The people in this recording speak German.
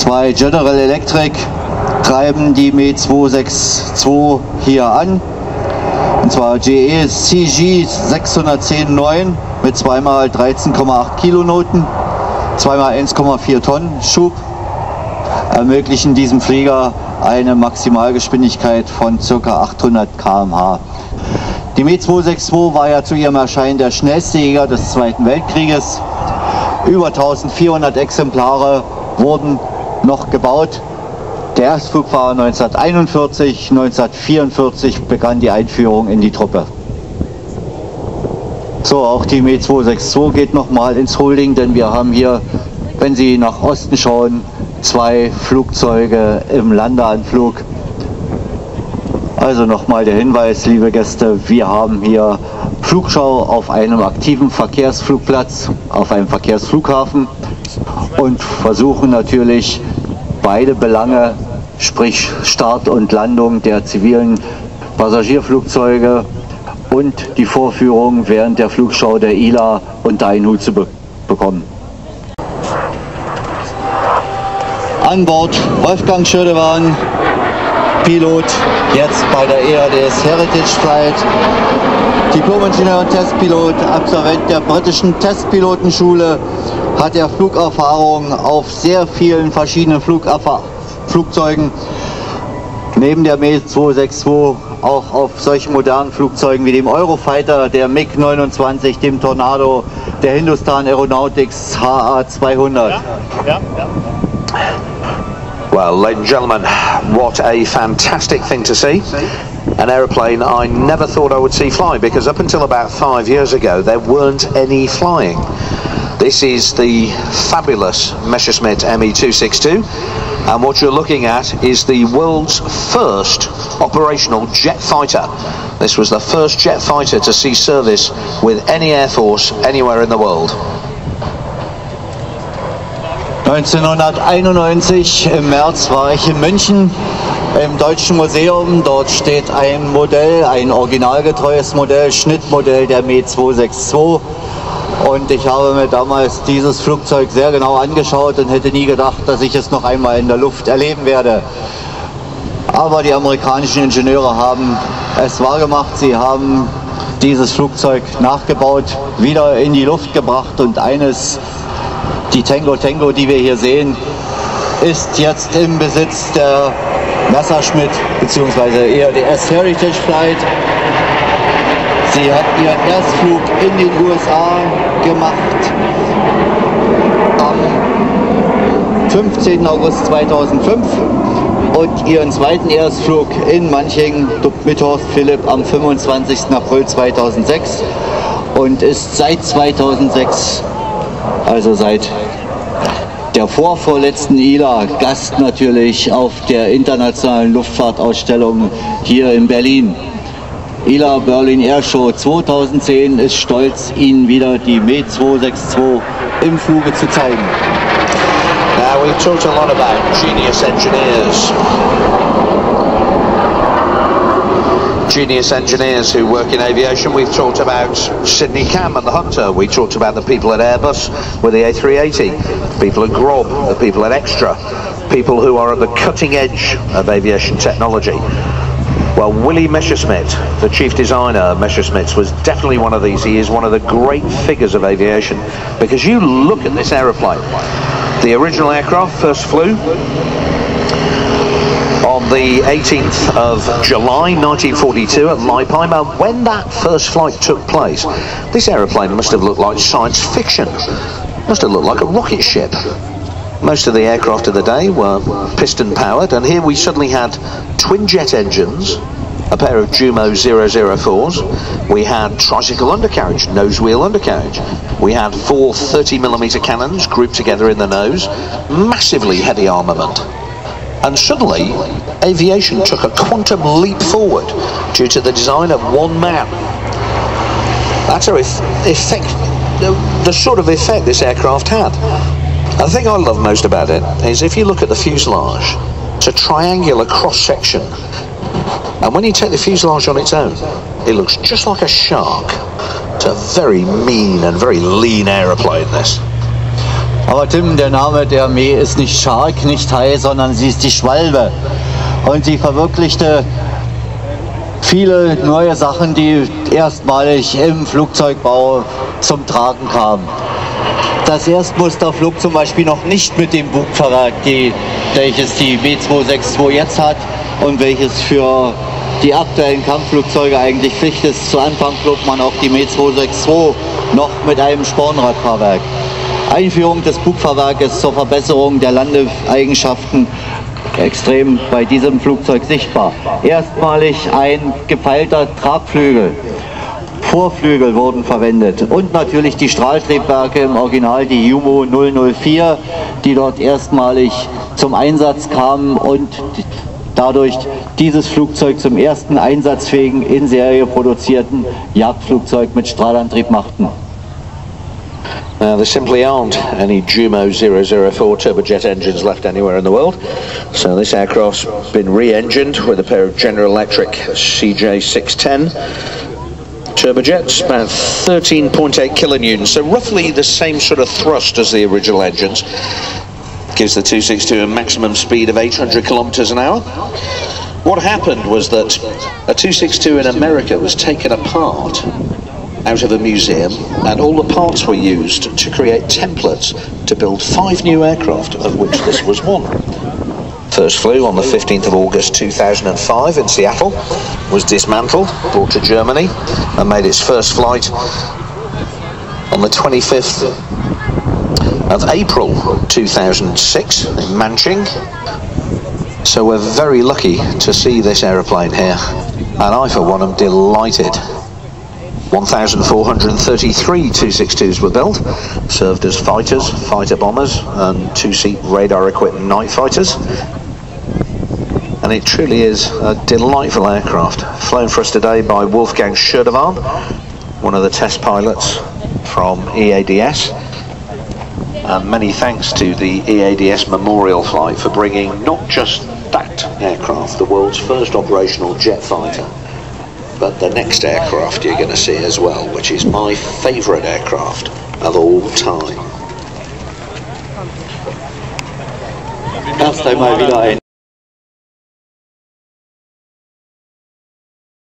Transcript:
Zwei General Electric treiben die Me 262 hier an. Und zwar GE CG 610-9 mit zweimal 13,8 Kilonoten, zweimal 1,4 Tonnen Schub, ermöglichen diesem Flieger eine Maximalgeschwindigkeit von ca. 800 km/h. Die Me 262 war ja zu ihrem Erscheinen der schnellste Jäger des Zweiten Weltkrieges. Über 1400 Exemplare wurden noch gebaut. Der Erstflug war 1941, 1944 begann die Einführung in die Truppe. So, auch die Me 262 geht nochmal ins Holding, denn wir haben hier, wenn Sie nach Osten schauen, zwei Flugzeuge im Landeanflug. Also nochmal der Hinweis, liebe Gäste, wir haben hier Flugschau auf einem aktiven Verkehrsflugplatz, auf einem Verkehrsflughafen und versuchen natürlich beide Belange, sprich Start und Landung der zivilen Passagierflugzeuge und die Vorführung während der Flugschau der ILA unter einen Hut zu bekommen. An Bord Wolfgang Schönewan, Pilot, jetzt bei der EADS Heritage Flight, Diplom-Ingenieur und Testpilot, Absolvent der britischen Testpilotenschule, hat er Flugerfahrung auf sehr vielen verschiedenen Flugzeugen, neben der Me 262 auch auf solchen modernen Flugzeugen wie dem Eurofighter, der MiG-29, dem Tornado, der Hindustan Aeronautics HA-200. Well, ladies and gentlemen, what a fantastic thing to see. An aeroplane I never thought I would see fly, because up until about 5 years ago there weren't any flying. This is the fabulous Messerschmitt Me 262, and what you're looking at is the world's first operational jet fighter. This was the first jet fighter to see service with any air force anywhere in the world. 1991 im März war ich in München im Deutschen Museum. Dort steht ein Modell, ein originalgetreues Modell, Schnittmodell der Me 262. Und ich habe mir damals dieses Flugzeug sehr genau angeschaut und hätte nie gedacht, dass ich es noch einmal in der Luft erleben werde. Aber die amerikanischen Ingenieure haben es wahrgemacht. Sie haben dieses Flugzeug nachgebaut, wieder in die Luft gebracht, und die Tango, die wir hier sehen, ist jetzt im Besitz der Messerschmitt bzw. EADS Heritage Flight. Sie hat ihren Erstflug in den USA gemacht am 15. August 2005 und ihren zweiten Erstflug in Manching mit Horst Philipp am 25. April 2006 und ist seit 2006, also seit der vorvorletzten ILA, Gast natürlich auf der Internationalen Luftfahrt-Ausstellung hier in Berlin. ILA Berlin Air Show 2010 ist stolz, Ihnen wieder die Me 262 im Fluge zu zeigen. Now we've talked a lot about genius engineers. Genius engineers who work in aviation. We've talked about Sidney Cam and the Hunter. We talked about the people at Airbus with the A380, people at Grob, the people at Extra, people who are at the cutting edge of aviation technology. Well, Willy Messerschmitt, the chief designer of Messerschmitt, was definitely one of these. He is one of the great figures of aviation, because you look at this aeroplane. The original aircraft first flew on the 18th of July 1942 at Leipheim, and when that first flight took place, this aeroplane must have looked like science fiction. Must have looked like a rocket ship. Most of the aircraft of the day were piston powered, and here we suddenly had twin jet engines, a pair of Jumo 004s, we had tricycle undercarriage, nose wheel undercarriage, we had 4 30mm cannons grouped together in the nose, massively heavy armament. And suddenly, aviation took a quantum leap forward due to the design of one man. That's the sort of effect this aircraft had. And the thing I love most about it is if you look at the fuselage, it's a triangular cross-section. And when you take the fuselage on its own, it looks just like a shark. It's a very mean and very lean aeroplane, this. Aber Tim, der Name der Me ist nicht Shark, nicht Hai, sondern sie ist die Schwalbe. Und sie verwirklichte viele neue Sachen, die erstmalig im Flugzeugbau zum Tragen kamen. Das Erstmusterflug zum Beispiel noch nicht mit dem Bugfahrwerk, welches die Me 262 jetzt hat und welches für die aktuellen Kampfflugzeuge eigentlich Pflicht ist. Zu Anfang flog man auch die Me 262 noch mit einem Spornradfahrwerk. Einführung des Bugfahrwerkes zur Verbesserung der Landeeigenschaften extrem bei diesem Flugzeug sichtbar. Erstmalig ein gefeilter Tragflügel. Vorflügel wurden verwendet und natürlich die Strahltriebwerke im Original, die Jumo 004, die dort erstmalig zum Einsatz kamen und dadurch dieses Flugzeug zum ersten einsatzfähigen, in Serie produzierten Jagdflugzeug mit Strahlantrieb machten. There simply aren't any Jumo 004 turbojet engines left anywhere in the world, so this aircraft's been re-engined with a pair of General Electric CJ610 turbojets, about 13.8 kilonewtons, so roughly the same sort of thrust as the original engines. Gives the 262 a maximum speed of 800 kilometers an hour. What happened was that a 262 in America was taken apart out of a museum, and all the parts were used to create templates to build 5 new aircraft, of which this was one. First flew on the 15th of August 2005 in Seattle, was dismantled, brought to Germany, and made its first flight on the 25th of April 2006 in Manching. So we're very lucky to see this aeroplane here, and I for one am delighted. 1,433 262s were built, served as fighters, fighter bombers and 2-seat radar equipped night fighters, and it truly is a delightful aircraft, flown for us today by Wolfgang Schönefeld, one of the test pilots from EADS, and many thanks to the EADS Memorial Flight for bringing not just that aircraft, the world's first operational jet fighter, but the next aircraft you're going to see as well, which is my favourite aircraft of all time. Erst einmal wieder ein